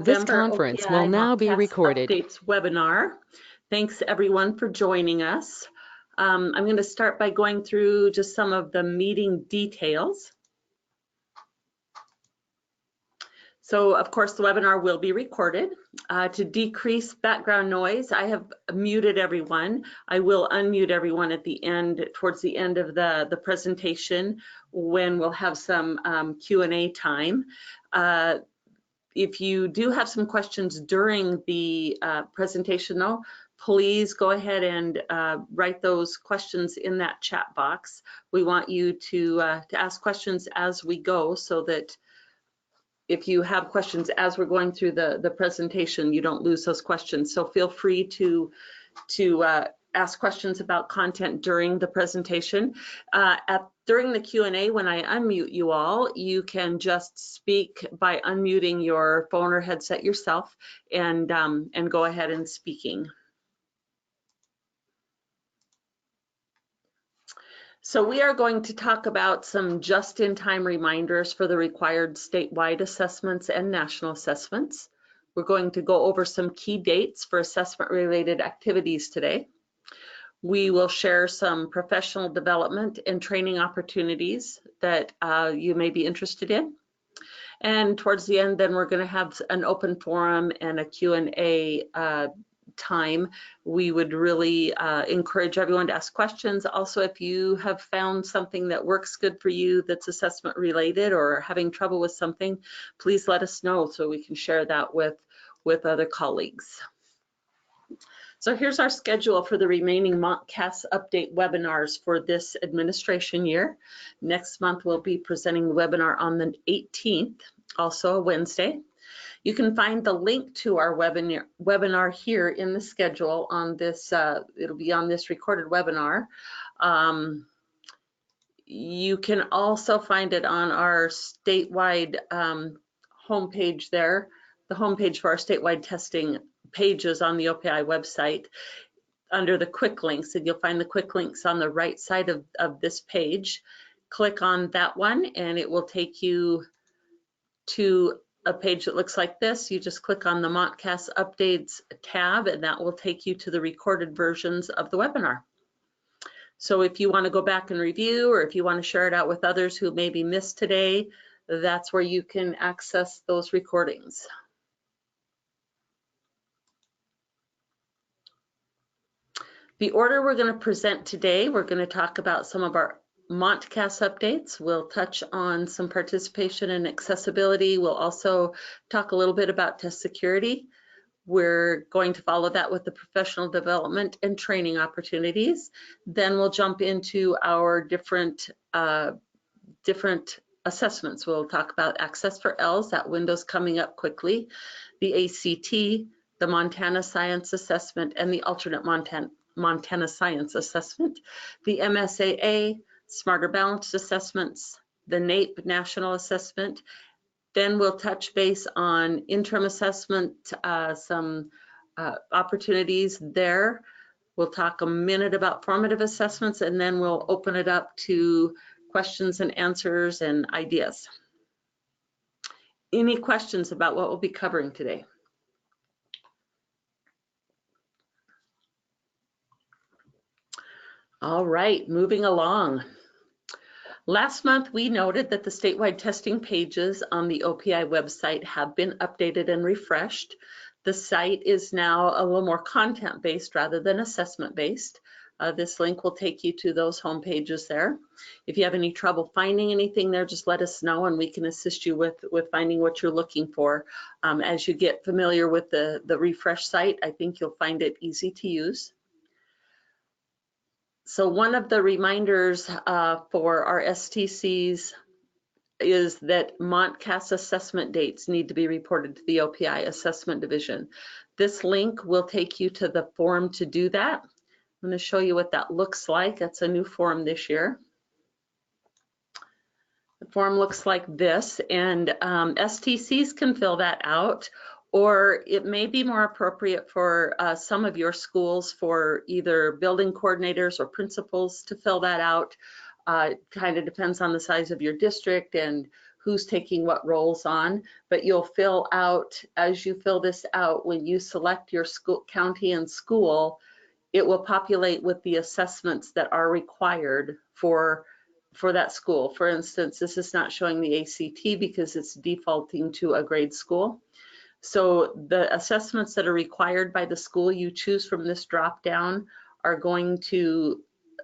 This conference will now be recorded. Updates webinar. Thanks everyone for joining us. I'm going to start by going through just some of the meeting details. So of course the webinar will be recorded. To decrease background noise, I have muted everyone. I will unmute everyone at the end, towards the end of the presentation, when we'll have some Q&A time. If you do have some questions during the presentation though, please go ahead and write those questions in that chat box. We want you to ask questions as we go, so that if you have questions as we're going through the presentation, you don't lose those questions. So feel free to ask questions about content during the presentation. During the Q&A, when I unmute you all, you can just speak by unmuting your phone or headset yourself and go ahead and speaking. So we are going to talk about some just-in-time reminders for the required statewide assessments and national assessments. We're going to go over some key dates for assessment-related activities today. We will share some professional development and training opportunities that you may be interested in. And towards the end, then we're going to have an open forum and a Q&A time. We would really encourage everyone to ask questions. Also, if you have found something that works good for you that's assessment related or having trouble with something, please let us know so we can share that with other colleagues. So here's our schedule for the remaining MontCAS update webinars for this administration year. Next month, we'll be presenting the webinar on the 18th, also a Wednesday. You can find the link to our webinar here in the schedule on this, it'll be on this recorded webinar. You can also find it on our statewide homepage there, the homepage for our statewide testing pages on the OPI website under the quick links, and you'll find the quick links on the right side of this page. Click on that one and it will take you to a page that looks like this. You just click on the MontCAS Updates tab and that will take you to the recorded versions of the webinar. So if you want to go back and review, or if you want to share it out with others who maybe missed today, that's where you can access those recordings. The order we're going to present today, we're going to talk about some of our MontCAS updates. We'll touch on some participation and accessibility. We'll also talk a little bit about test security. We're going to follow that with the professional development and training opportunities. Then we'll jump into our different assessments. We'll talk about Access for ELS, that window's coming up quickly, the ACT, the Montana Science Assessment, and the alternate Montana Science Assessment, the MSAA, Smarter Balanced Assessments, the NAEP National Assessment. Then we'll touch base on interim assessment, some opportunities there. We'll talk a minute about formative assessments, and then we'll open it up to questions and answers and ideas. Any questions about what we'll be covering today? All right, moving along. Last month, we noted that the statewide testing pages on the OPI website have been updated and refreshed. The site is now a little more content-based rather than assessment-based. This link will take you to those home pages there. If you have any trouble finding anything there, just let us know and we can assist you with finding what you're looking for. As you get familiar with the refresh site, I think you'll find it easy to use. So one of the reminders for our STCs is that MontCAS assessment dates need to be reported to the OPI Assessment Division. This link will take you to the form to do that. I'm going to show you what that looks like. That's a new form this year. The form looks like this, and STCs can fill that out, or it may be more appropriate for some of your schools for either building coordinators or principals to fill that out. It kind of depends on the size of your district and who's taking what roles on, but you'll fill out, as you fill this out, when you select your school, county and school, it will populate with the assessments that are required for that school. For instance, this is not showing the ACT because it's defaulting to a grade school. So the assessments that are required by the school you choose from this drop down are going to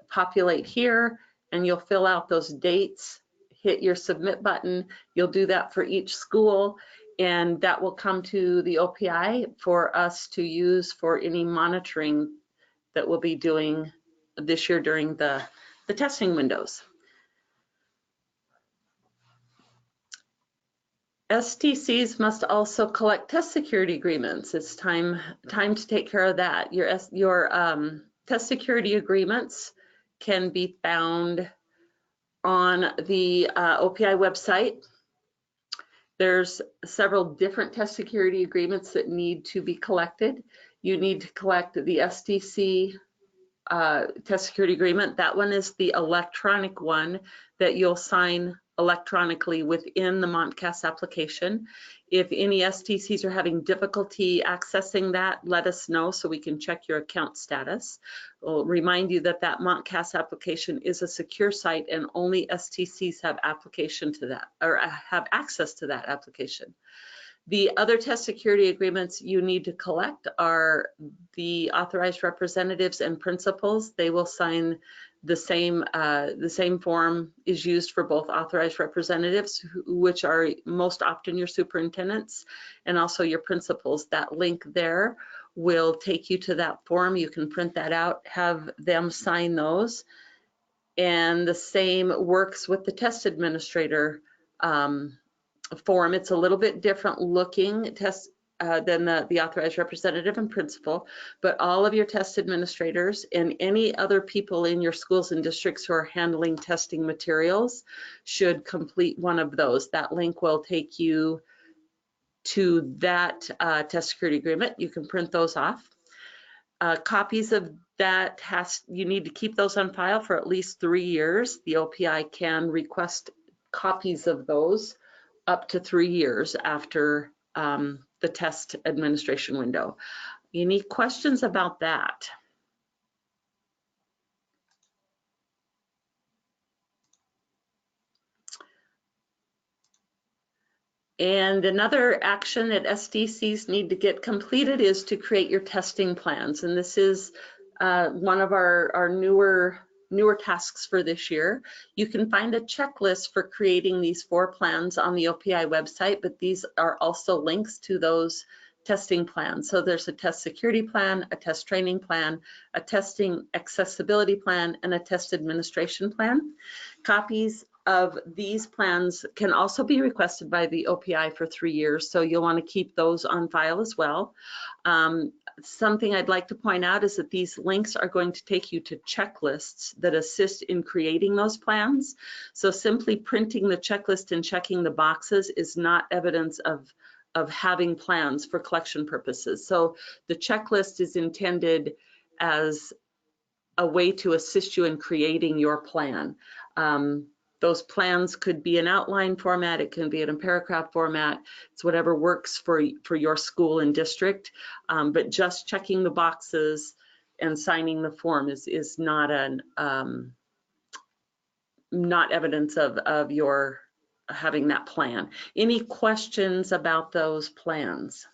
populate here, and you'll fill out those dates, hit your submit button. You'll do that for each school, and that will come to the OPI for us to use for any monitoring that we'll be doing this year during the testing windows. STCs must also collect test security agreements. It's time to take care of that. Your test security agreements can be found on the OPI website. There's several different test security agreements that need to be collected. You need to collect the STC test security agreement. That one is the electronic one that you'll sign electronically within the MontCAS application. If any STCs are having difficulty accessing that, let us know so we can check your account status. We'll remind you that that MontCAS application is a secure site and only STCs have application to that, or have access to that application. The other test security agreements you need to collect are the authorized representatives and principals. They will sign the same form is used for both authorized representatives, which are most often your superintendents, and also your principals. That link there will take you to that form. You can print that out, have them sign those. And the same works with the test administrator form. It's a little bit different looking test than the authorized representative and principal, but all of your test administrators and any other people in your schools and districts who are handling testing materials should complete one of those. That link will take you to that test security agreement. You can print those off. Copies of that you need to keep those on file for at least 3 years. The OPI can request copies of those up to 3 years after the test administration window. Any questions about that? And another action that SDCs need to get completed is to create your testing plans. And this is one of our newer tasks for this year. You can find a checklist for creating these 4 plans on the OPI website, but these are also links to those testing plans. So there's a test security plan, a test training plan, a testing accessibility plan, and a test administration plan. Copies of these plans can also be requested by the OPI for 3 years, so you'll want to keep those on file as well. Something I'd like to point out is that these links are going to take you to checklists that assist in creating those plans. So simply printing the checklist and checking the boxes is not evidence of having plans for collection purposes. So the checklist is intended as a way to assist you in creating your plan. Those plans could be in outline format, it can be in a paragraph format, it's whatever works for your school and district, but just checking the boxes and signing the form is not not evidence of your having that plan. Any questions about those plans?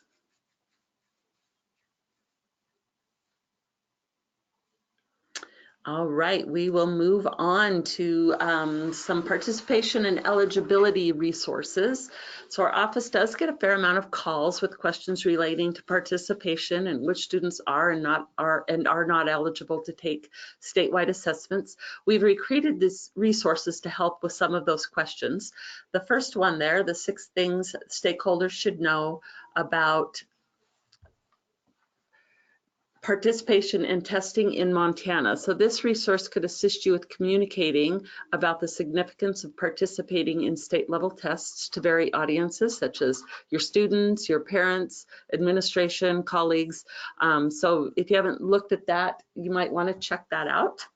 All right, we will move on to some participation and eligibility resources. So our office does get a fair amount of calls with questions relating to participation and which students are and are not eligible to take statewide assessments. We've recreated these resources to help with some of those questions. The first one there, the 6 things stakeholders should know about participation in testing in Montana. So this resource could assist you with communicating about the significance of participating in state level tests to varied audiences such as your students, your parents, administration, colleagues. So if you haven't looked at that, you might want to check that out.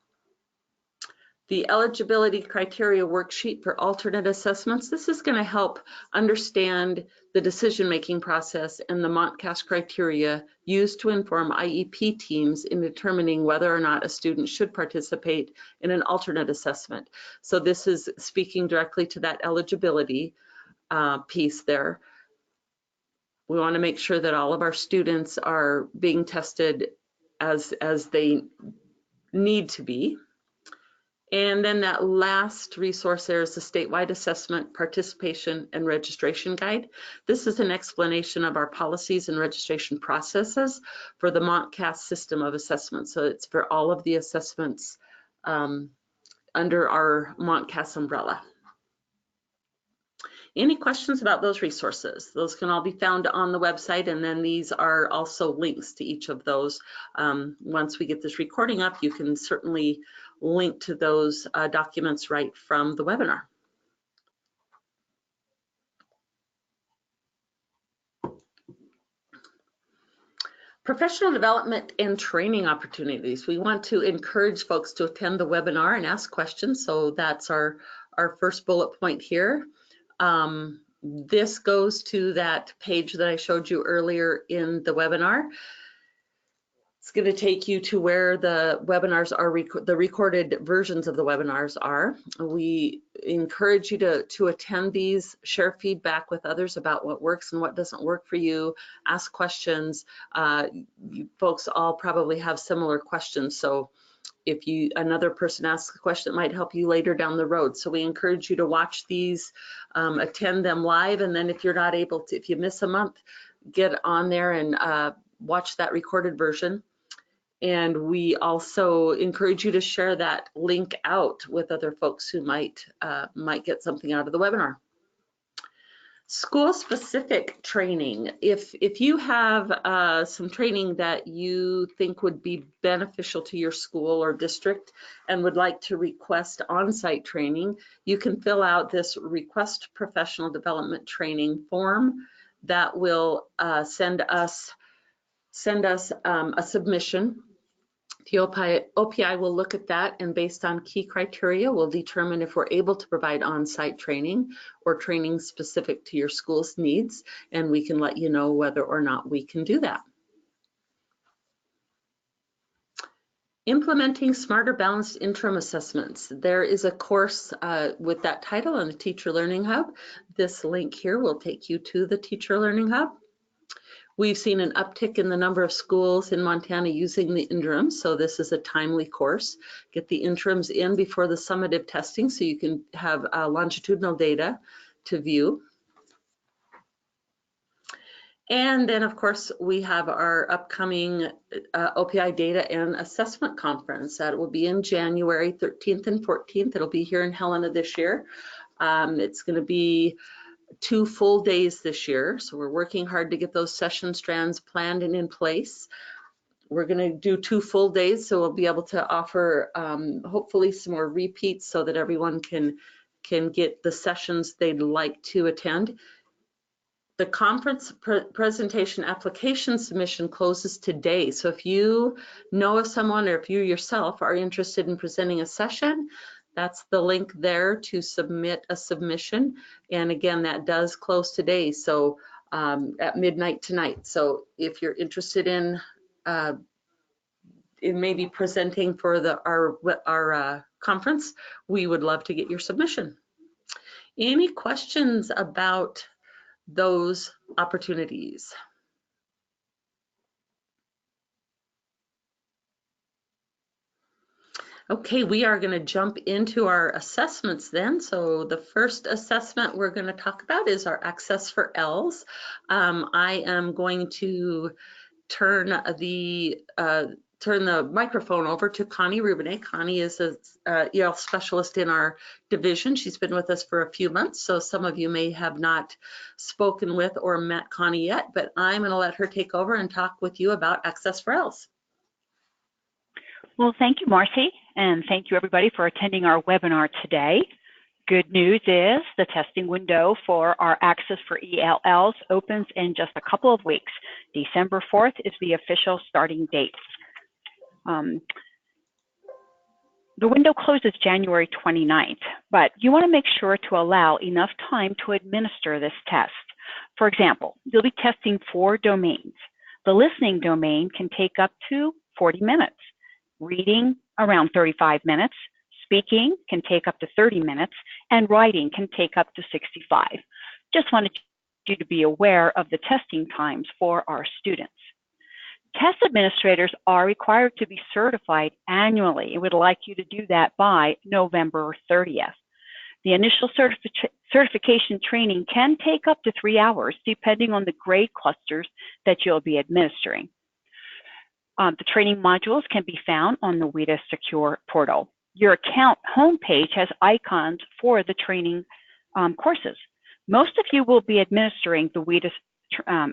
The eligibility criteria worksheet for alternate assessments. This is going to help understand the decision-making process and the MontCAS criteria used to inform IEP teams in determining whether or not a student should participate in an alternate assessment. So this is speaking directly to that eligibility piece there. We want to make sure that all of our students are being tested as they need to be. And then that last resource there is the statewide assessment, participation, and registration guide. This is an explanation of our policies and registration processes for the MontCAS system of assessment. So it's for all of the assessments under our MontCAS umbrella. Any questions about those resources? Those can all be found on the website, and then these are also links to each of those. Once we get this recording up, you can certainly link to those documents right from the webinar. Professional development and training opportunities. We want to encourage folks to attend the webinar and ask questions, so that's our first bullet point here. This goes to that page that I showed you earlier in the webinar. It's going to take you to where the webinars are, the recorded versions of the webinars are. We encourage you to attend these, share feedback with others about what works and what doesn't work for you, ask questions. You folks all probably have similar questions, so if another person asks a question, it might help you later down the road. So we encourage you to watch these, attend them live, and then if you're not able to, if you miss a month, get on there and watch that recorded version. And we also encourage you to share that link out with other folks who might get something out of the webinar. School-specific training. If you have some training that you think would be beneficial to your school or district and would like to request on-site training, you can fill out this request professional development training form that will send us a submission. The OPI will look at that, and based on key criteria, we'll determine if we're able to provide on-site training or training specific to your school's needs, and we can let you know whether or not we can do that. Implementing Smarter Balanced Interim Assessments. There is a course with that title on the Teacher Learning Hub. This link here will take you to the Teacher Learning Hub. We've seen an uptick in the number of schools in Montana using the interims, so this is a timely course. Get the interims in before the summative testing so you can have longitudinal data to view. And then, of course, we have our upcoming OPI Data and Assessment Conference. That will be in January 13th and 14th. It'll be here in Helena this year. It's going to be 2 full days this year, so we're working hard to get those session strands planned and in place. We're going to do 2 full days, so we'll be able to offer hopefully some more repeats so that everyone can get the sessions they'd like to attend. The conference presentation application submission closes today, so if you know of someone or if you yourself are interested in presenting a session, that's the link there to submit a submission. And again, that does close today, so at midnight tonight. So if you're interested in maybe presenting for our conference, we would love to get your submission. Any questions about those opportunities? Okay, we are going to jump into our assessments then. So the first assessment we're going to talk about is our Access for ELs. I am going to turn the microphone over to Connie Rubinet. Connie is a EL specialist in our division. She's been with us for a few months, so some of you may have not spoken with or met Connie yet, but I'm going to let her take over and talk with you about Access for ELs. Well, thank you, Marcy, and thank you everybody for attending our webinar today. Good news is the testing window for our Access for ELs opens in just a couple of weeks. December 4th is the official starting date. The window closes January 29th, but you want to make sure to allow enough time to administer this test. For example, you'll be testing 4 domains. The listening domain can take up to 40 minutes, reading around 35 minutes, speaking can take up to 30 minutes, and writing can take up to 65. Just wanted you to be aware of the testing times for our students. Test administrators are required to be certified annually and would like you to do that by November 30th. The initial certification training can take up to 3 hours depending on the grade clusters that you'll be administering. The training modules can be found on the WIDA Secure portal. Your account homepage has icons for the training courses. Most of you will be administering the WIDA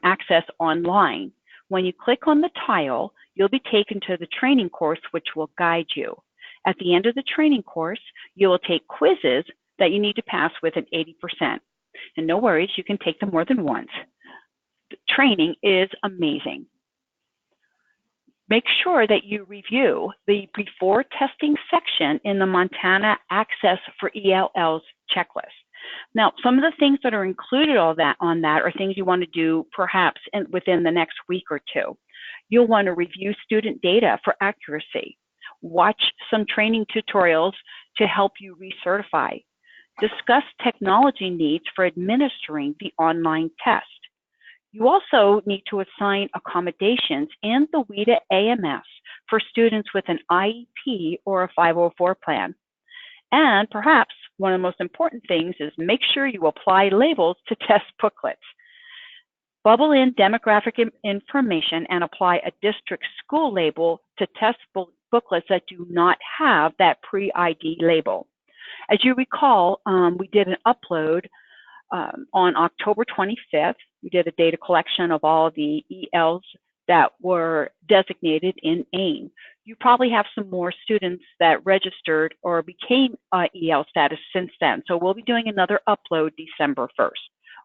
Access online. When you click on the tile, you'll be taken to the training course, which will guide you. At the end of the training course, you will take quizzes that you need to pass with an 80%. And no worries, you can take them more than once. The training is amazing. Make sure that you review the before testing section in the Montana Access for ELL's checklist. Now, some of the things that are included on that are things you want to do perhaps within the next week or 2. You'll want to review student data for accuracy. Watch some training tutorials to help you recertify. Discuss technology needs for administering the online test. You also need to assign accommodations in the WIDA AMS for students with an IEP or a 504 plan. And perhaps one of the most important things is make sure you apply labels to test booklets. Bubble in demographic information and apply a district school label to test booklets that do not have that pre-ID label. As you recall, we did an upload on October 25th. We did a data collection of all the ELs that were designated in AIM. You probably have some more students that registered or became EL status since then. So we'll be doing another upload December 1st.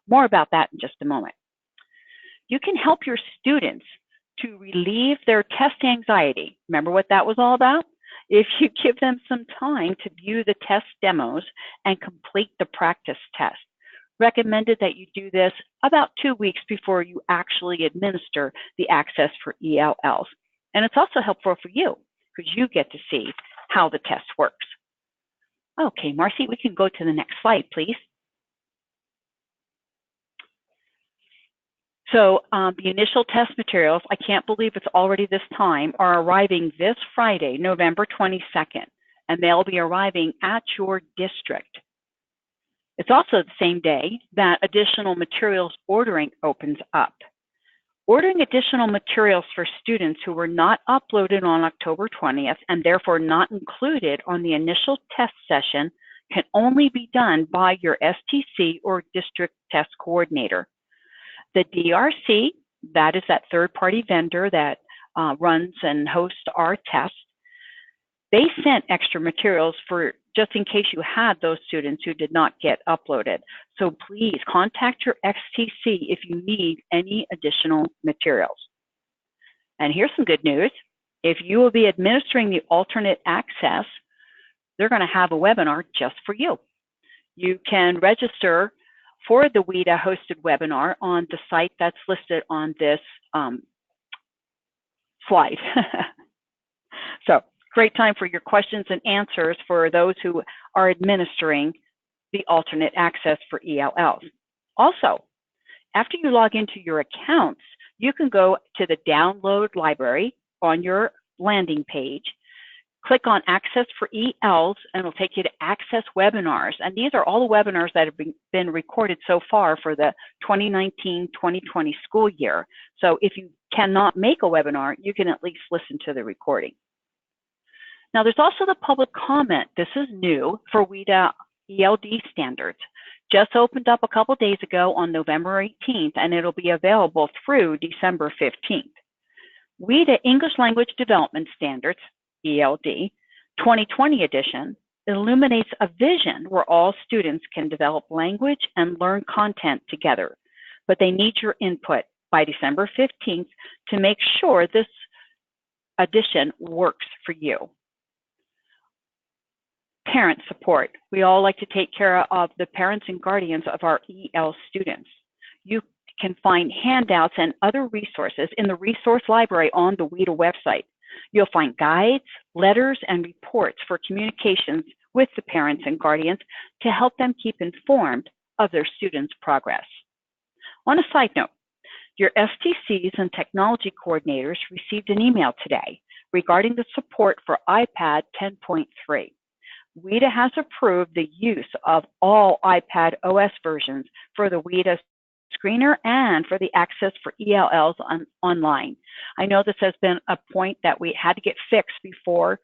More about that in just a moment. You can help your students to relieve their test anxiety. Remember what that was all about? If you give them some time to view the test demos and complete the practice test. Recommended that you do this about 2 weeks before you actually administer the access for ELLs. And it's also helpful for you because you get to see how the test works. Okay, Marcy, we can go to the next slide, please. So the initial test materials, I can't believe it's already this time, are arriving this Friday, November 22nd, and they'll be arriving at your district. It's also the same day that additional materials ordering opens up. Ordering additional materials for students who were not uploaded on October 20th and therefore not included on the initial test session can only be done by your STC or district test coordinator. The DRC, that is that third-party vendor that runs and hosts our tests, they sent extra materials for just in case you had those students who did not get uploaded. So please contact your XTC if you need any additional materials. And here's some good news. If you will be administering the alternate access, they're going to have a webinar just for you. You can register for the WIDA hosted webinar on the site that's listed on this slide. So great time for your questions and answers for those who are administering the alternate access for ELLs. Also, after you log into your accounts, you can go to the download library on your landing page, click on Access for ELs, and it'll take you to Access Webinars. And these are all the webinars that have been recorded so far for the 2019-2020 school year. So if you cannot make a webinar, you can at least listen to the recording. Now, there's also the public comment. This is new for WIDA ELD standards. Just opened up a couple days ago on November 18th, and it'll be available through December 15th. WIDA English Language Development Standards, ELD, 2020 edition, illuminates a vision where all students can develop language and learn content together. But they need your input by December 15th to make sure this edition works for you. parent support. We all like to take care of the parents and guardians of our EL students. You can find handouts and other resources in the resource library on the WIDA website. You'll find guides, letters, and reports for communications with the parents and guardians to help them keep informed of their students' progress. On a side note, your STCs and technology coordinators received an email today regarding the support for iPad 10.3. WIDA has approved the use of all iPad OS versions for the WIDA screener and for the access for ELLs online. I know this has been a point that we had to get fixed before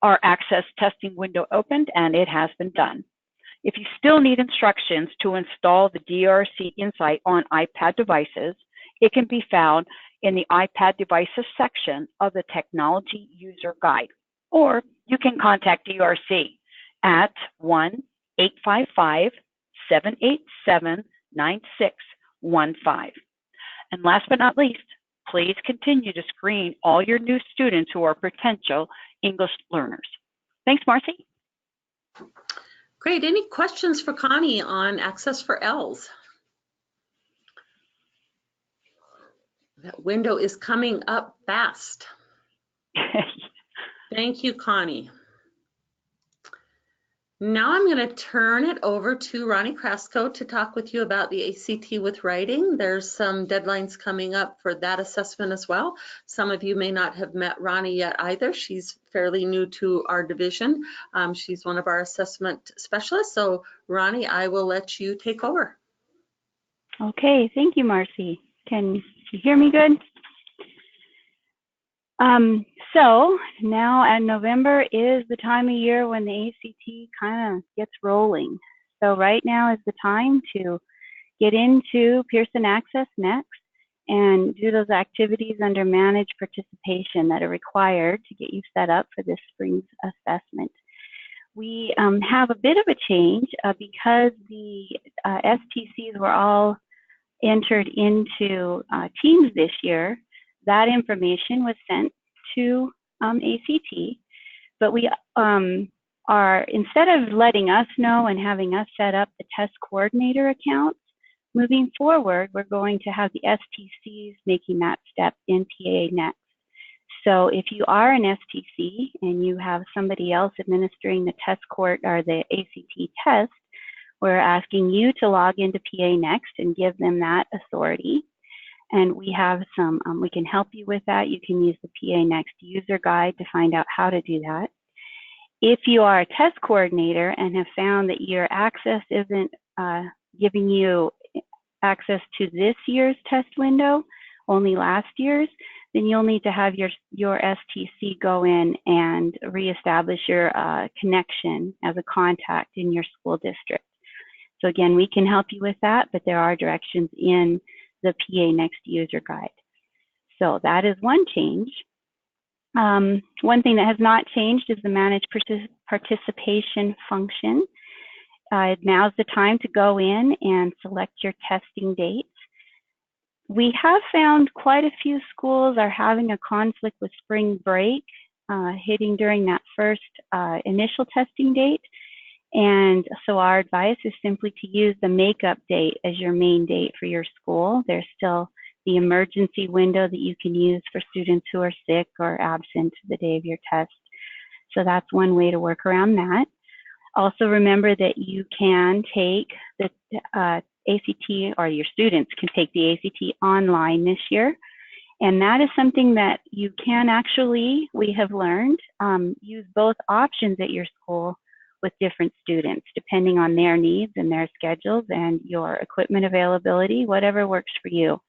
our access testing window opened, and it has been done. If you still need instructions to install the DRC Insight on iPad devices, it can be found in the iPad devices section of the Technology User Guide, or you can contact DRC at 1-855-787-9615. And last but not least, please continue to screen all your new students who are potential English learners. Thanks, Marcy. Great. Any questions for Connie on Access for ELs? That window is coming up fast. Thank you, Connie. Now I'm going to turn it over to Ronnie Krasko to talk with you about the ACT with writing. There's some deadlines coming up for that assessment as well. Some of you may not have met Ronnie yet either. She's fairly new to our division. She's one of our assessment specialists. So Ronnie, I will let you take over. Okay, thank you, Marcy. Can you hear me good? So now in November is the time of year when the ACT kind of gets rolling. So right now is the time to get into Pearson Access Next and do those activities under managed participation that are required to get you set up for this spring's assessment. We have a bit of a change because the STCs were all entered into teams this year. That information was sent to ACT, but we are, instead of letting us know and having us set up the test coordinator accounts, moving forward, we're going to have the STCs making that step in PA Next. So if you are an STC and you have somebody else administering the test court or the ACT test, we're asking you to log into PA Next and give them that authority. And we have some, we can help you with that. You can use the PA Next user guide to find out how to do that. If you are a test coordinator and have found that your access isn't giving you access to this year's test window, only last year's, then you'll need to have your STC go in and reestablish your connection as a contact in your school district. So again, we can help you with that, but there are directions in the PA Next user guide. So that is one change. One thing that has not changed is the managed participation function. Now's the time to go in and select your testing dates. We have found quite a few schools are having a conflict with spring break hitting during that first initial testing date. And so our advice is simply to use the makeup date as your main date for your school. There's still the emergency window that you can use for students who are sick or absent the day of your test. So that's one way to work around that. Also remember that you can take the ACT, or your students can take the ACT online this year. And that is something that you can actually, we have learned, use both options at your school with different students, depending on their needs and their schedules and your equipment availability, whatever works for you.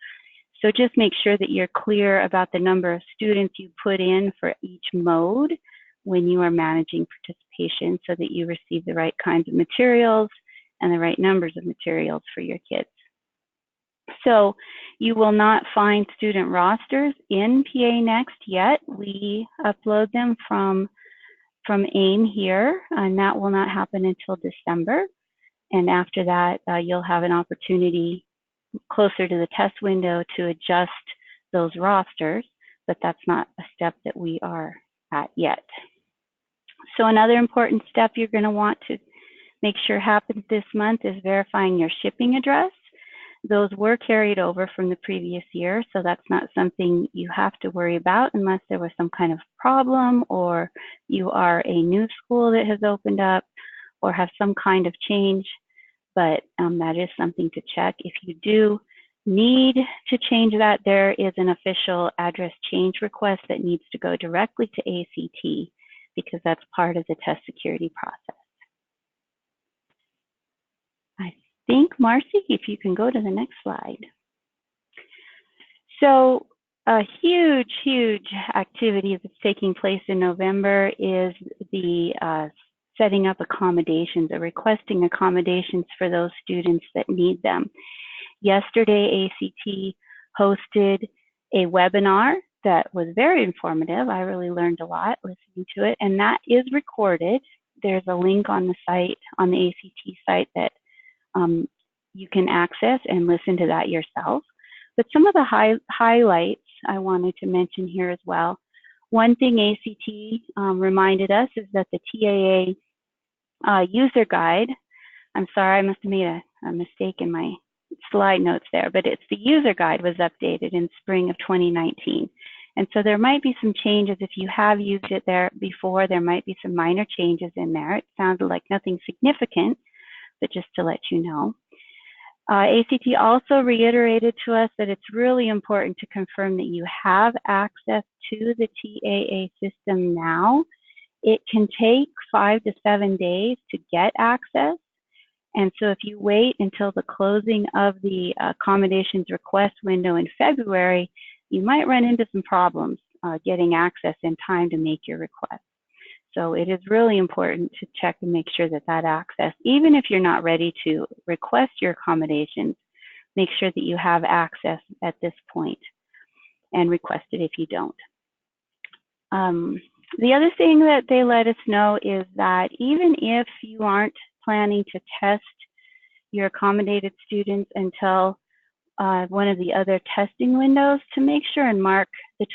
So just make sure that you're clear about the number of students you put in for each mode when you are managing participation, so that you receive the right kinds of materials and the right numbers of materials for your kids. So you will not find student rosters in PA Next yet. We upload them from AIM here, and that will not happen until December. And after that, you'll have an opportunity closer to the test window to adjust those rosters, but that's not a step that we are at yet. So another important step you're going to want to make sure happens this month is verifying your shipping address. Those were carried over from the previous year, so that's not something you have to worry about unless there was some kind of problem, or you are a new school that has opened up or have some kind of change, but that is something to check. If you do need to change that, there is an official address change request that needs to go directly to ACT because that's part of the test security process. I think, Marcy, if you can go to the next slide. So a huge, huge activity that's taking place in November is the setting up accommodations or requesting accommodations for those students that need them. Yesterday, ACT hosted a webinar that was very informative. I really learned a lot listening to it, and that is recorded. There's a link on the site, on the ACT site, that you can access and listen to that yourself. But some of the highlights I wanted to mention here as well. One thing ACT reminded us is that the TAA user guide, I'm sorry, I must have made a mistake in my slide notes there, but it's the user guide was updated in spring of 2019. And so there might be some changes. If you have used it there before, there might be some minor changes in there. It sounded like nothing significant, but just to let you know. ACT also reiterated to us that it's really important to confirm that you have access to the TAA system now. It can take 5 to 7 days to get access. And so if you wait until the closing of the accommodations request window in February, you might run into some problems getting access in time to make your request. So it is really important to check and make sure that that access, even if you're not ready to request your accommodations, make sure that you have access at this point and request it if you don't. The other thing that they let us know is that even if you aren't planning to test your accommodated students until one of the other testing windows, to make sure and mark the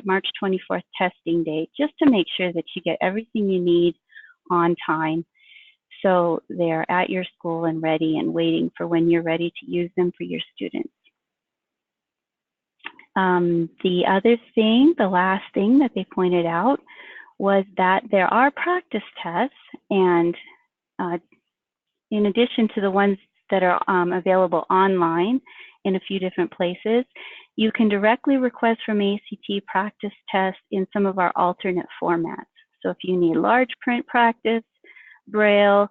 March 24th testing date, just to make sure that you get everything you need on time, so they're at your school and ready and waiting for when you're ready to use them for your students. The other thing, the last thing that they pointed out was that there are practice tests, and in addition to the ones that are available online in a few different places, you can directly request from ACT practice tests in some of our alternate formats. So if you need large print practice, Braille,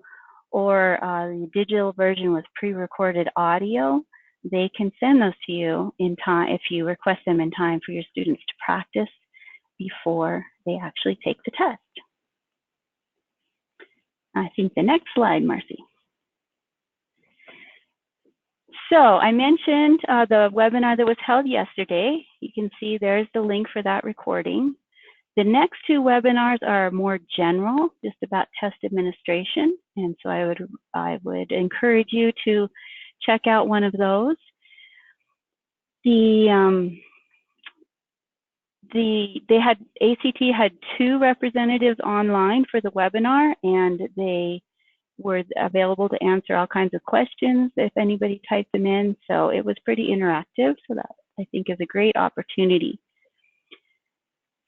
or the digital version with pre-recorded audio, they can send those to you in time if you request them in time for your students to practice before they actually take the test. I think the next slide, Marcy. So I mentioned the webinar that was held yesterday. You can see there's the link for that recording. The next two webinars are more general, just about test administration. And so I would encourage you to check out one of those. ACT had 2 representatives online for the webinar, and they were available to answer all kinds of questions if anybody typed them in. So it was pretty interactive. So that, I think, is a great opportunity.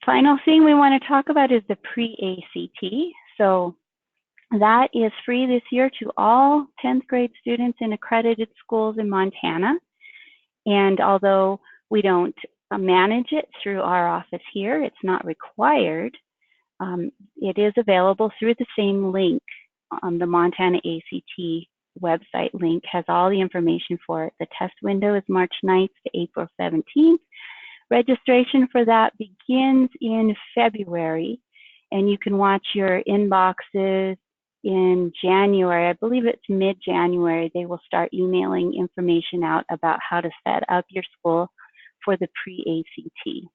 Final thing we want to talk about is the pre-ACT. So that is free this year to all 10th grade students in accredited schools in Montana. And although we don't manage it through our office here, it's not required. It is available through the same link. The Montana ACT website link has all the information for it. The test window is March 9th to April 17th. Registration for that begins in February, and you can watch your inboxes in January. I believe it's mid-January. They will start emailing information out about how to set up your school for the pre-ACT.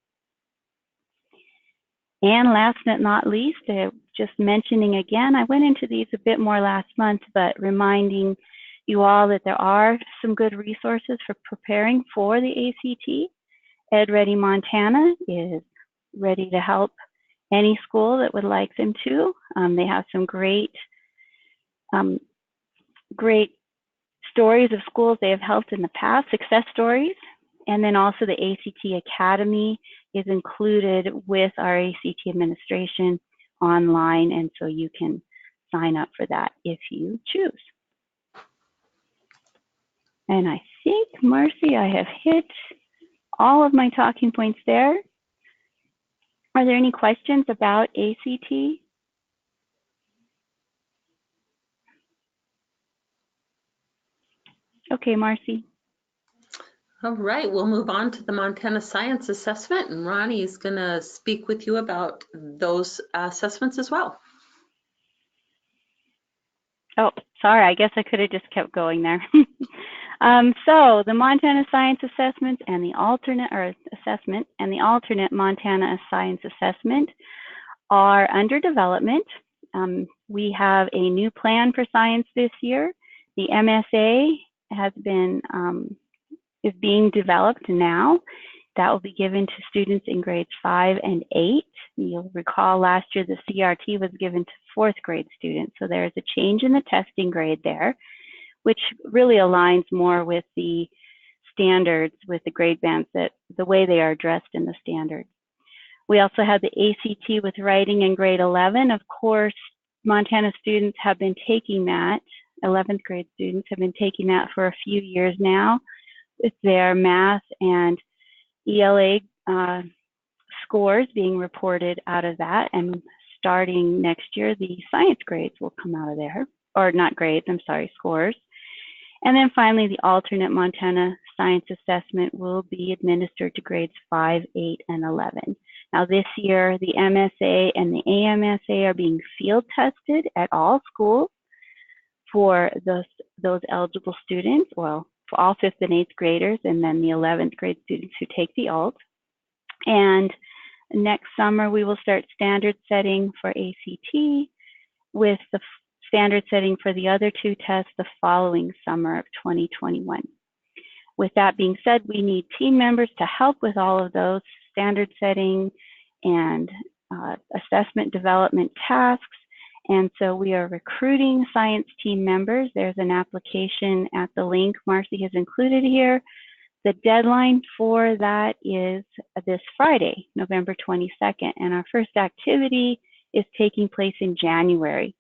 And last but not least, just mentioning again, I went into these a bit more last month, but reminding you all that there are some good resources for preparing for the ACT. EdReady Montana is ready to help any school that would like them to. They have some great stories of schools they have helped in the past, success stories. And then also the ACT Academy is included with our ACT administration online, and so you can sign up for that if you choose. And I think, Marcy, I have hit all of my talking points there. Are there any questions about ACT? Okay, Marcy. All right, we'll move on to the Montana Science Assessment, and Ronnie is going to speak with you about those assessments as well. Oh, sorry, I guess I could have just kept going there. So the Montana Science Assessments and the alternate Montana Science Assessment are under development. We have a new plan for science this year. The MSA has been is being developed now. That will be given to students in grades 5 and 8. You'll recall last year the CRT was given to 4th grade students. So there's a change in the testing grade there, which really aligns more with the standards, with the grade bands, that the way they are addressed in the standards. We also have the ACT with writing in grade 11. Of course, Montana students have been taking that, 11th grade students have been taking that for a few years now, with their math and ELA scores being reported out of that. And starting next year, the science grades will come out of there, or not grades, I'm sorry, scores. And then finally, the alternate Montana Science Assessment will be administered to grades 5, 8, and 11. Now this year, the MSA and the AMSA are being field tested at all schools for those eligible students, well, for all 5th and 8th graders, and then the 11th grade students who take the alt. And next summer, we will start standard setting for ACT, with the standard setting for the other 2 tests the following summer of 2021. With that being said, we need team members to help with all of those standard setting and assessment development tasks. And so we are recruiting science team members. There's an application at the link Marcy has included here. The deadline for that is this Friday, November 22nd, and our first activity is taking place in January.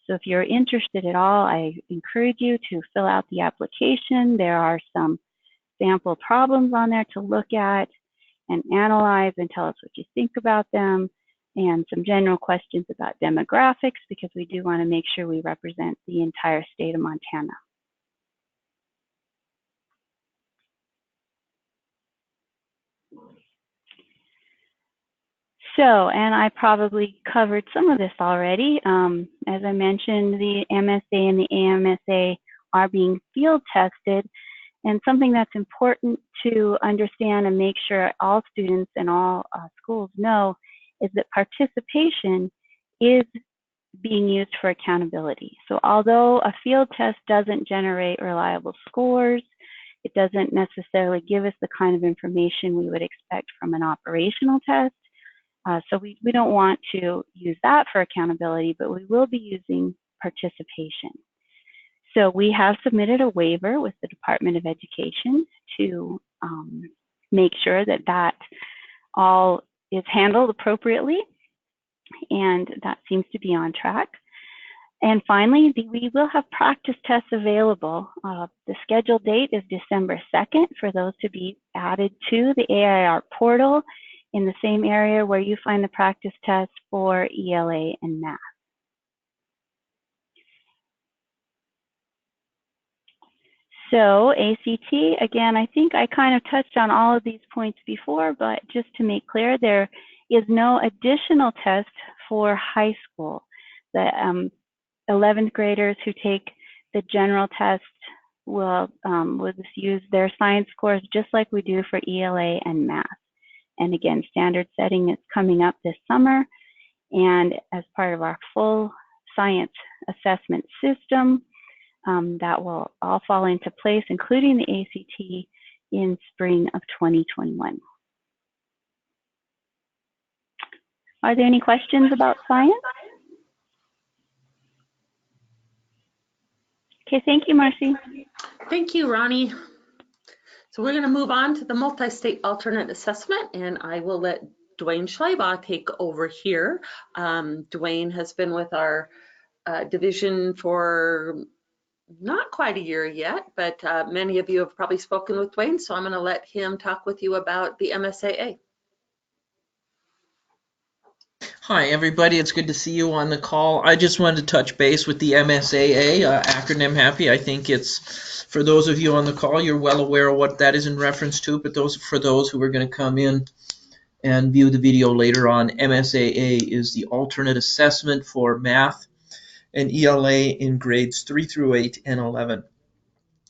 So if you're interested at all, I encourage you to fill out the application. There are some sample problems on there to look at and analyze and tell us what you think about them, and some general questions about demographics, because we do want to make sure we represent the entire state of Montana. So, and I probably covered some of this already. As I mentioned, the MSA and the AMSA are being field tested, and something that's important to understand and make sure all students and all schools know is that participation is being used for accountability. So although a field test doesn't generate reliable scores, it doesn't necessarily give us the kind of information we would expect from an operational test. So we don't want to use that for accountability, but we will be using participation. So we have submitted a waiver with the Department of Education to make sure that that all is handled appropriately, and that seems to be on track. And finally, we will have practice tests available. The scheduled date is December 2nd for those to be added to the AIR portal in the same area where you find the practice tests for ELA and math. So ACT, again, I think I kind of touched on all of these points before, but just to make clear, there is no additional test for high school. The 11th graders who take the general test will just use their science scores just like we do for ELA and math. And again, standard setting is coming up this summer, and as part of our full science assessment system, that will all fall into place, including the ACT, in spring of 2021. Are there any questions about science? Okay, thank you, Marcy. Thank you, Ronnie. So we're going to move on to the multi-state alternate assessment, and I will let Dwayne Schleibaugh take over here. Dwayne has been with our division for not quite a year yet, but many of you have probably spoken with Dwayne, so I'm going to let him talk with you about the MSAA. Hi, everybody. It's good to see you on the call. I just wanted to touch base with the MSAA, acronym happy. I think it's, for those of you on the call, you're well aware of what that is in reference to, but for those who are going to come in and view the video later on, MSAA is the alternate assessment for math and ELA in grades 3 through 8 and 11.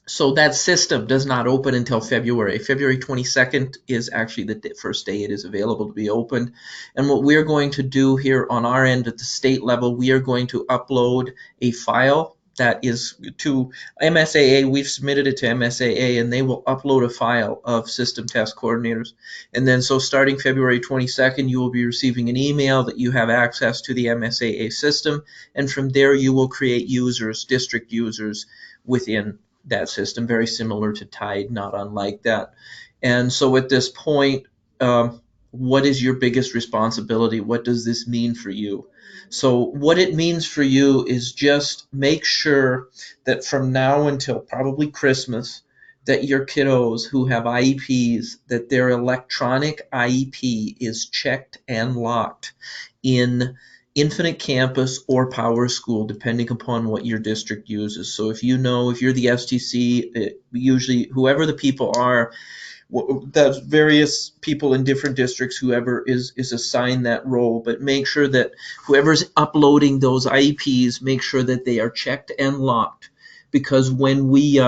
So that system does not open until February. February 22nd is actually the first day it is available to be opened. And what we're going to do here on our end at the state level, we are going to upload a file that is to MSAA. We've submitted it to MSAA, and they will upload a file of system test coordinators. And then so starting February 22nd, you will be receiving an email that you have access to the MSAA system. And from there, you will create users, district users within that system, very similar to Tide, not unlike that. And so at this point, what is your biggest responsibility? What does this mean for you? So what it means for you is just make sure that from now until probably Christmas, that your kiddos who have IEPs, that their electronic IEP is checked and locked in Infinite Campus or Power School, depending upon what your district uses. So if you know, if you're the STC, usually whoever the people are, the various people in different districts, whoever is assigned that role, but make sure that whoever's uploading those IEPs, make sure that they are checked and locked, because when we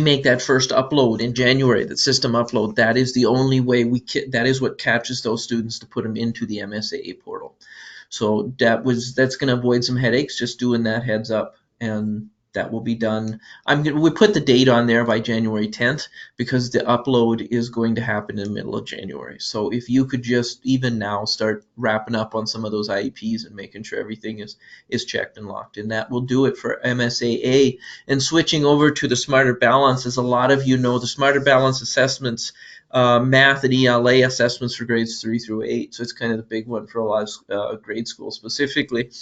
make that first upload in January, that system upload, that is the only way that is what catches those students to put them into the MSAA portal. So that's going to avoid some headaches, just doing that heads up, and that will be done. We put the date on there by January 10th because the upload is going to happen in the middle of January. So if you could just even now start wrapping up on some of those IEPs and making sure everything is checked and locked, and that will do it for MSAA. And switching over to the Smarter Balance, as a lot of you know, the Smarter Balance assessments, math and ELA assessments for grades 3 through 8. So it's kind of the big one for a lot of grade schools specifically.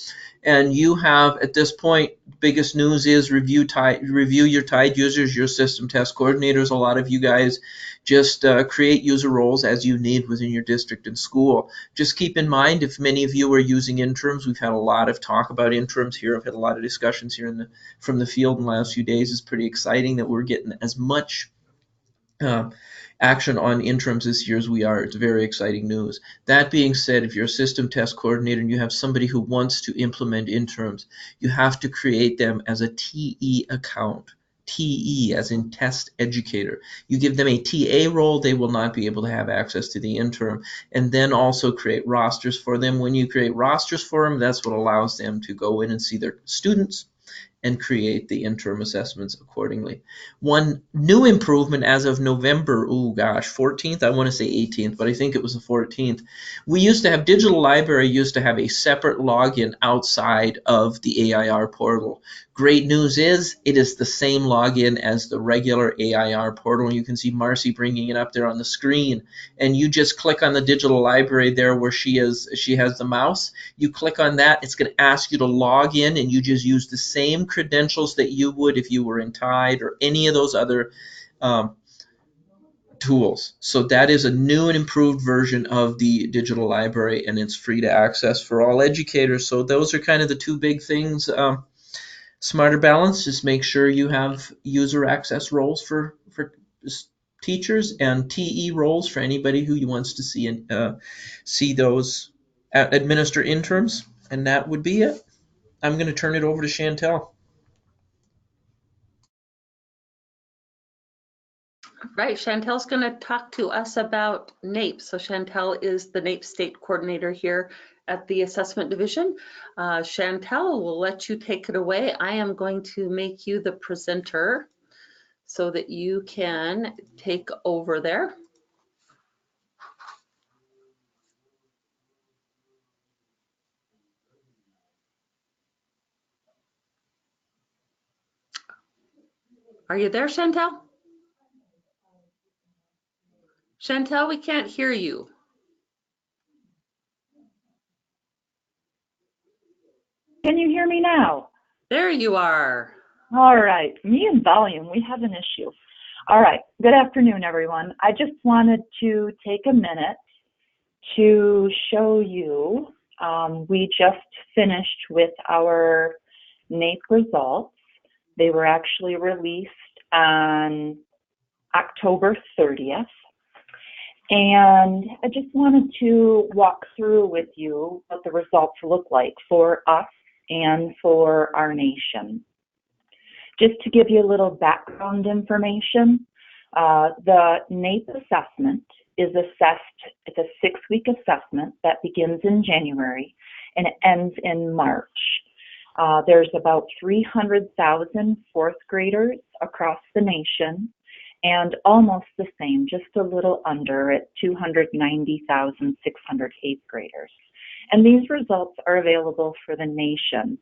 And you have, at this point, biggest news is review your Tide users, your system test coordinators. A lot of you guys just create user roles as you need within your district and school. Just keep in mind, if many of you are using interims, we've had a lot of talk about interims here. I've had a lot of discussions here from the field in the last few days. It's pretty exciting that we're getting as much action on interims this year as we are. It's very exciting news. That being said, if you're a system test coordinator and you have somebody who wants to implement interims, you have to create them as a TE account. TE as in test educator. You give them a TA role, they will not be able to have access to the interim. And then also create rosters for them. When you create rosters for them, that's what allows them to go in and see their students and create the interim assessments accordingly. One new improvement as of November, 14th, I want to say 18th, but I think it was the 14th. We used to have, Digital Library used to have a separate login outside of the AIR portal. Great news is it is the same login as the regular AIR portal. You can see Marcy bringing it up there on the screen, and you just click on the Digital Library there where she has the mouse. You click on that, it's going to ask you to log in, and you just use the same credentials that you would if you were in Tide or any of those other tools. So that is a new and improved version of the Digital Library, and it's free to access for all educators. So those are kind of the two big things. Smarter Balance, just make sure you have user access roles for teachers and TE roles for anybody who wants to see those administer interims, and that would be it. I'm going to turn it over to Chantel. Right, Chantel's going to talk to us about NAEP. So Chantel is the NAEP state coordinator here at the assessment division. Chantel, we'll let you take it away. I am going to make you the presenter so that you can take over there. Are you there, Chantel? Chantel, we can't hear you. Can you hear me now? There you are. All right, me and volume, we have an issue. All right, good afternoon, everyone. I just wanted to take a minute to show you, we just finished with our NAEP results. They were actually released on October 30th. And I just wanted to walk through with you what the results look like for us and for our nation. Just to give you a little background information, the NAEP assessment is assessed, it's a 6-week assessment that begins in January and it ends in March. There's about 300,000 fourth graders across the nation and almost the same, just a little under at 290,600 eighth graders. And these results are available for the nation.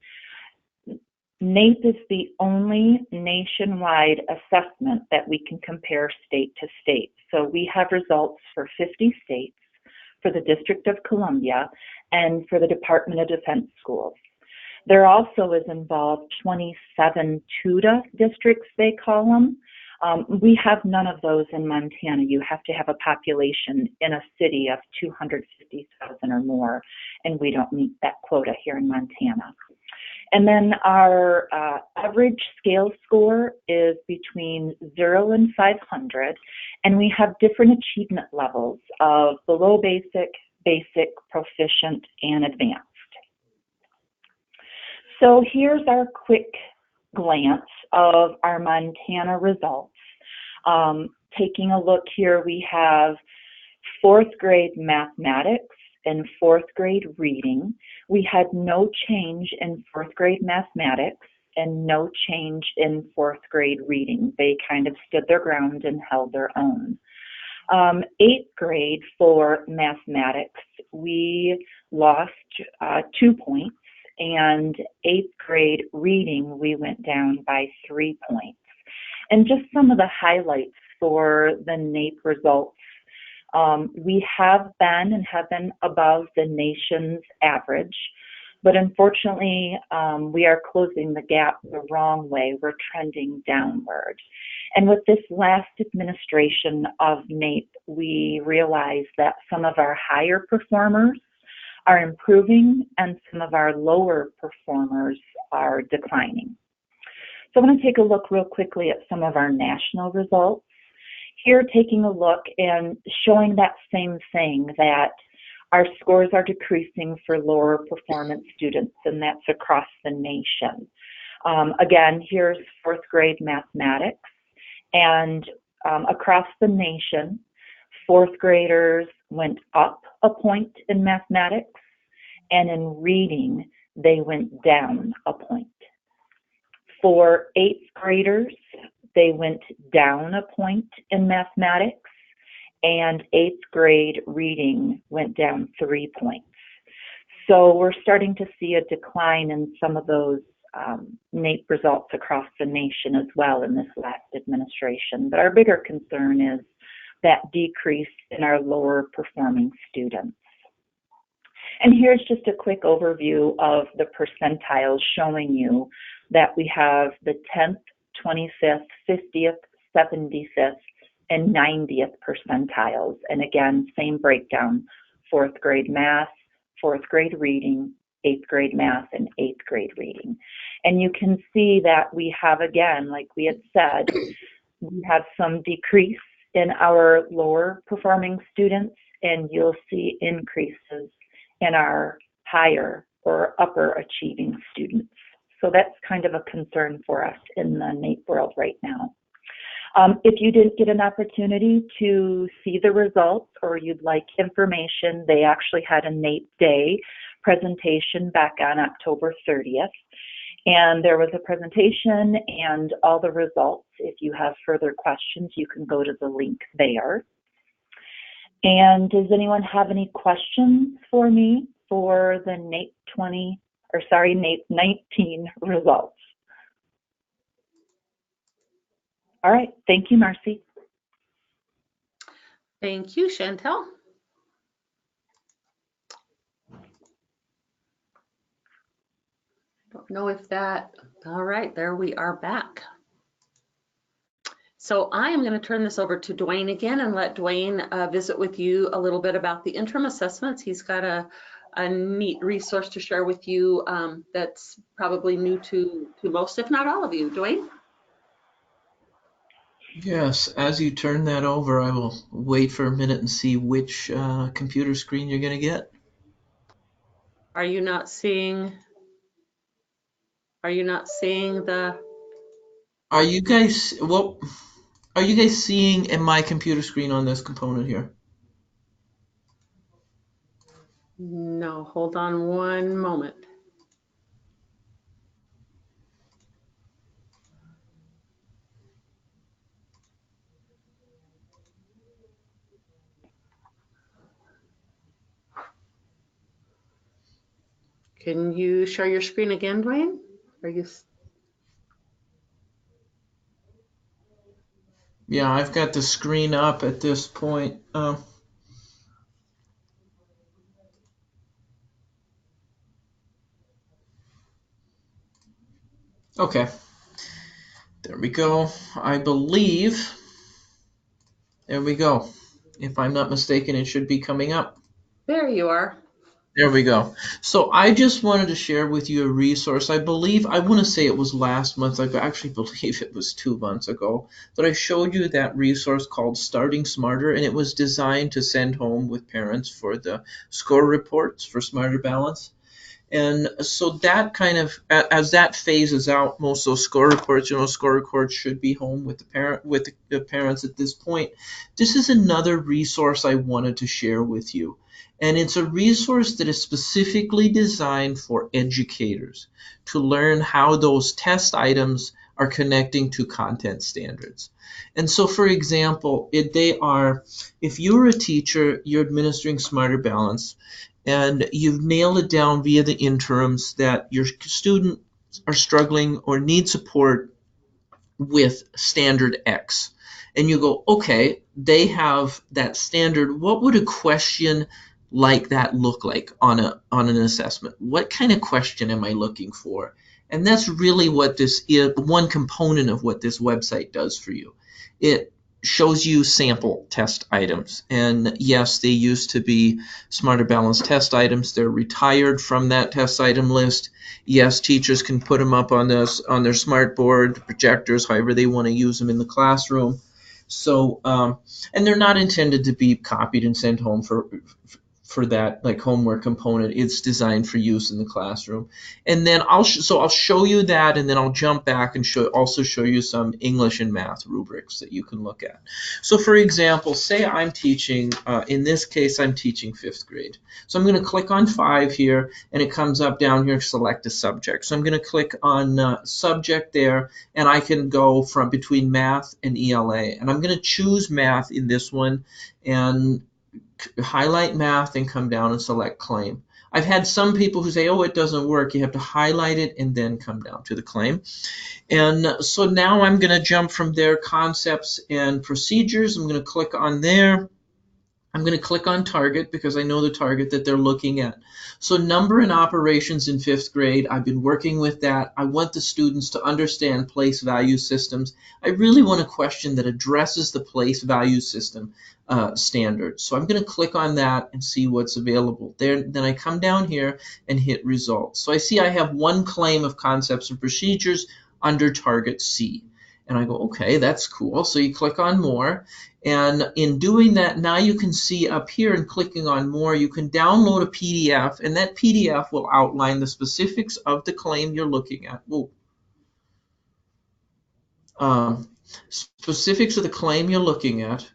NAEP is the only nationwide assessment that we can compare state to state. So we have results for 50 states, for the District of Columbia, and for the Department of Defense schools. There also is involved 27 TUDA districts, they call them. We have none of those in Montana. You have to have a population in a city of 250,000 or more, and we don't meet that quota here in Montana. And then our average scale score is between 0 and 500, and we have different achievement levels of below basic, basic, proficient, and advanced. So here's our quick glance of our Montana results. Taking a look here, we have 4th grade mathematics and 4th grade reading. We had no change in 4th grade mathematics and no change in 4th grade reading. They kind of stood their ground and held their own. 8th grade for mathematics, we lost 2 points, and 8th grade reading, we went down by 3 points. And just some of the highlights for the NAEP results. We have been above the nation's average, but unfortunately, we are closing the gap the wrong way. We're trending downward. And with this last administration of NAEP, we realized that some of our higher performers are improving and some of our lower performers are declining. So I'm going to take a look real quickly at some of our national results. Here, taking a look and showing that same thing, that our scores are decreasing for lower performance students, and that's across the nation. Again, here's 4th grade mathematics, and across the nation, 4th graders went up a point in mathematics, and in reading, they went down a point. For 8th graders, they went down a point in mathematics, and 8th grade reading went down 3 points. So we're starting to see a decline in some of those NAEP results across the nation as well in this last administration. But our bigger concern is that decrease in our lower performing students. And here's just a quick overview of the percentiles showing you that we have the 10th, 25th, 50th, 75th, and 90th percentiles. And again, same breakdown, 4th grade math, 4th grade reading, 8th grade math, and 8th grade reading. And you can see that we have, again, like we had said, we have some decrease in our lower performing students, and you'll see increases in our higher or upper achieving students. So that's kind of a concern for us in the NAEP world right now. If you didn't get an opportunity to see the results or you'd like information, they actually had a NAEP Day presentation back on October 30th. And there was a presentation and all the results. If you have further questions, you can go to the link there. And does anyone have any questions for me for the NAEP 19 results? All right. Thank you, Marcy. Thank you, Chantel. Don't know if that, all right, there we are back. So I am going to turn this over to Dwayne again and let Dwayne visit with you a little bit about the interim assessments. He's got a neat resource to share with you that's probably new to most, if not all of you. Dwayne? Yes, as you turn that over, I will wait for a minute and see which computer screen you're going to get. Are you not seeing the? Are you guys, well, are you guys seeing in my computer screen on this component here? No, hold on one moment. Can you share your screen again, Dwayne? Are you? Yeah, I've got the screen up at this point. Okay, there we go. I believe, there we go. If I'm not mistaken, it should be coming up. There you are. There we go. So I just wanted to share with you a resource. I believe, I want to say it was last month. I actually believe it was 2 months ago that I showed you that resource called Starting Smarter, and it was designed to send home with parents for the score reports for Smarter Balance. And so that kind of, as that phases out, most of those score reports, score reports should be home with the parents at this point. This is another resource I wanted to share with you. And it's a resource that is specifically designed for educators to learn how those test items are connecting to content standards. And so, for example, if you're a teacher, you're administering Smarter Balance, and you've nailed it down via the interims that your students are struggling or need support with standard X. And you go, okay, they have that standard. What would a question like that look like on an assessment? What kind of question am I looking for? And that's really what this is, one component of what this website does for you. It shows you sample test items. And yes, they used to be Smarter Balance test items. They're retired from that test item list. Yes, teachers can put them up on their smart board, projectors, however they want to use them in the classroom. So, and they're not intended to be copied and sent home for that like homework component. It's designed for use in the classroom. And then I'll show you that, and then I'll jump back and also show you some English and math rubrics that you can look at. So for example, say I'm teaching, in this case I'm teaching 5th grade. So I'm going to click on 5 here, and it comes up down here, select a subject. So I'm going to click on subject there, and I can go from between math and ELA. And I'm going to choose math in this one, and highlight math and come down and select claim. I've had some people who say, oh, it doesn't work. You have to highlight it and then come down to the claim. And so now I'm going to jump from there, concepts and procedures. I'm going to click on there. I'm going to click on target because I know the target that they're looking at. So number and operations in 5th grade, I've been working with that. I want the students to understand place value systems. I really want a question that addresses the place value system standard. So I'm going to click on that and see what's available there. Then I come down here and hit results. So I see I have one claim of concepts and procedures under target C. And I go, okay, that's cool. So you click on more. And in doing that, now you can see up here and clicking on more, you can download a PDF, and that PDF will outline the specifics of the claim you're looking at. Specifics of the claim you're looking at.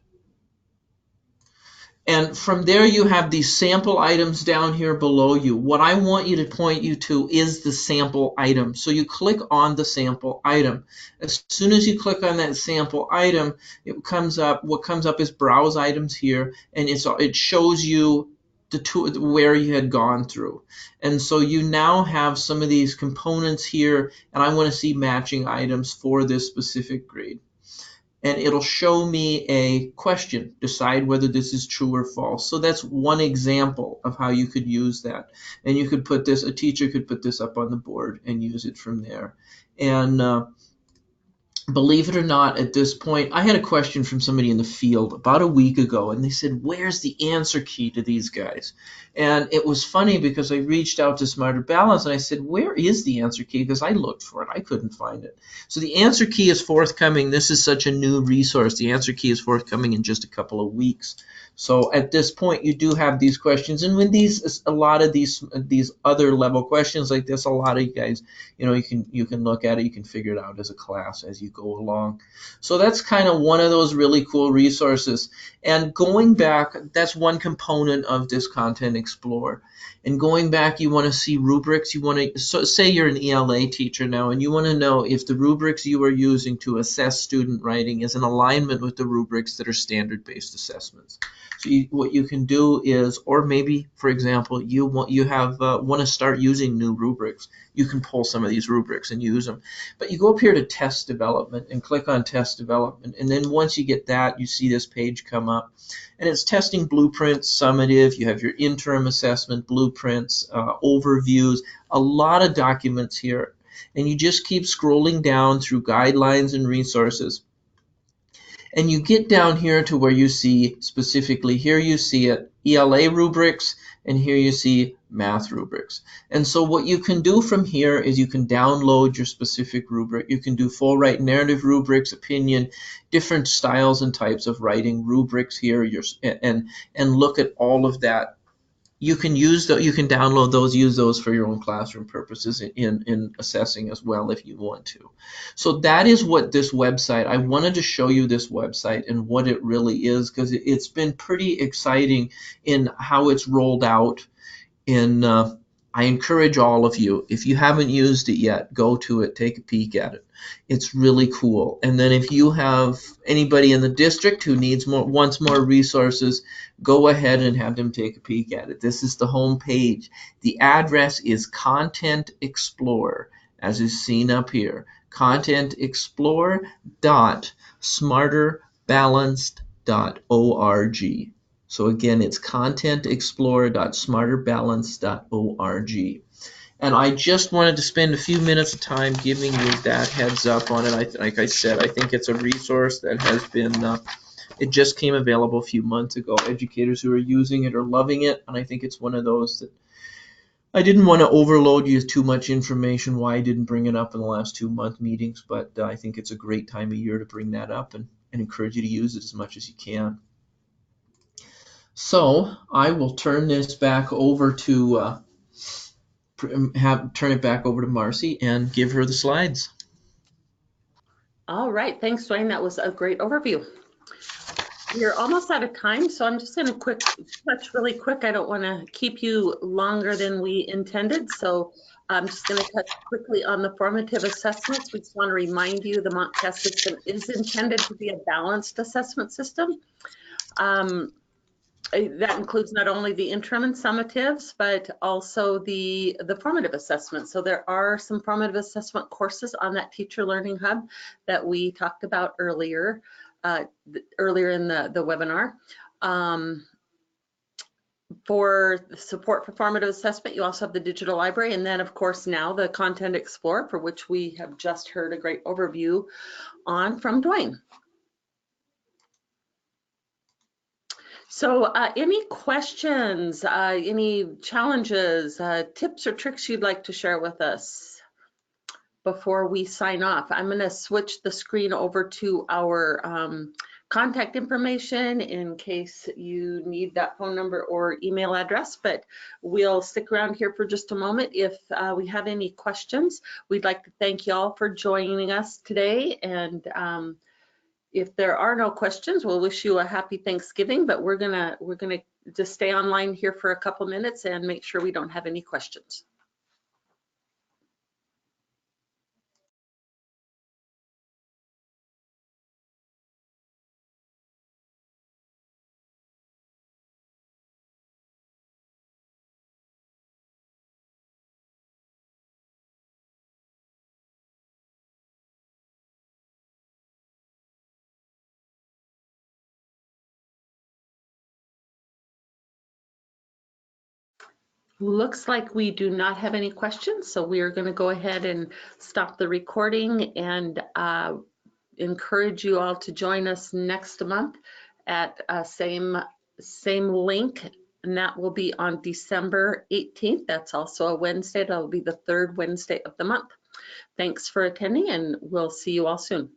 And from there, you have these sample items down here below you. What I want you to point you to is the sample item. So you click on the sample item. As soon as you click on that sample item, it comes up. What comes up is browse items here, and it shows you where you had gone through. And so you now have some of these components here, and I want to see matching items for this specific grade. and it'll show me a question. Decide whether this is true or false. So that's one example of how you could use that. And you could put this, a teacher could put this up on the board and use it from there. And believe it or not, at this point, I had a question from somebody in the field about a week ago, and they said, where's the answer key to these guys? And it was funny because I reached out to Smarter Balance and I said, where is the answer key? Because I looked for it. I couldn't find it. So the answer key is forthcoming. This is such a new resource. The answer key is forthcoming in just a couple of weeks. So at this point, you do have these questions. And when a lot of these other level questions like this, a lot of you guys, you can look at it, you can figure it out as a class as you go along. So that's kind of one of those really cool resources. And going back, that's one component of this Content Explorer. And going back, you want to see rubrics. You want to, so say you're an ELA teacher now, and you want to know if the rubrics you are using to assess student writing is in alignment with the rubrics that are standard-based assessments. So what you can do is, or maybe, for example, you want to start using new rubrics. You can pull some of these rubrics and use them. But you go up here to Test Development and click on Test Development. And then once you get that, you see this page come up. And it's testing blueprints, summative. You have your interim assessment, blueprints, overviews, a lot of documents here. And you just keep scrolling down through guidelines and resources. And you get down here to where you see specifically, here you see it, ELA rubrics, and here you see math rubrics. And so what you can do from here is you can download your specific rubric. You can do full write narrative rubrics, opinion, different styles and types of writing rubrics here, and look at all of that. You can download those, use those for your own classroom purposes in assessing as well if you want to. So that is what this website, I wanted to show you this website and what it really is, because it's been pretty exciting in how it's rolled out. I encourage all of you, if you haven't used it yet, go to it, take a peek at it. It's really cool. And then if you have anybody in the district who wants more resources, go ahead and have them take a peek at it. This is the home page. The address is Content Explorer, as is seen up here. contentexplorer.smarterbalanced.org. So again, it's contentexplorer.smarterbalanced.org. And I just wanted to spend a few minutes of time giving you that heads up on it. Like I said, I think it's a resource that has been, it just came available a few months ago. Educators who are using it are loving it, and I think it's one of those that I didn't want to overload you with too much information, why I didn't bring it up in the last 2-month meetings, but I think it's a great time of year to bring that up and encourage you to use it as much as you can. So I will turn this back over to turn it back over to Marcy and give her the slides. All right, thanks, Dwayne. That was a great overview. We're almost out of time, so I'm just going to touch really quick. I don't want to keep you longer than we intended, so I'm just going to touch quickly on the formative assessments. We just want to remind you the MontCAS system is intended to be a balanced assessment system. That includes not only the interim and summatives, but also the formative assessment. So there are some formative assessment courses on that Teacher Learning Hub that we talked about earlier in the webinar. For support for formative assessment, you also have the digital library, and then of course now the Content Explorer, for which we have just heard a great overview on from Dwayne. So any questions, any challenges, tips or tricks you'd like to share with us before we sign off? I'm going to switch the screen over to our contact information in case you need that phone number or email address, but we'll stick around here for just a moment. If we have any questions, we'd like to thank you all for joining us today, and if there are no questions, we'll wish you a happy Thanksgiving, but we're gonna just stay online here for a couple minutes and make sure we don't have any questions. Looks like we do not have any questions, so we are going to go ahead and stop the recording and encourage you all to join us next month at same link, and that will be on December 18th. That's also a Wednesday. That'll be the third Wednesday of the month. Thanks for attending, and we'll see you all soon.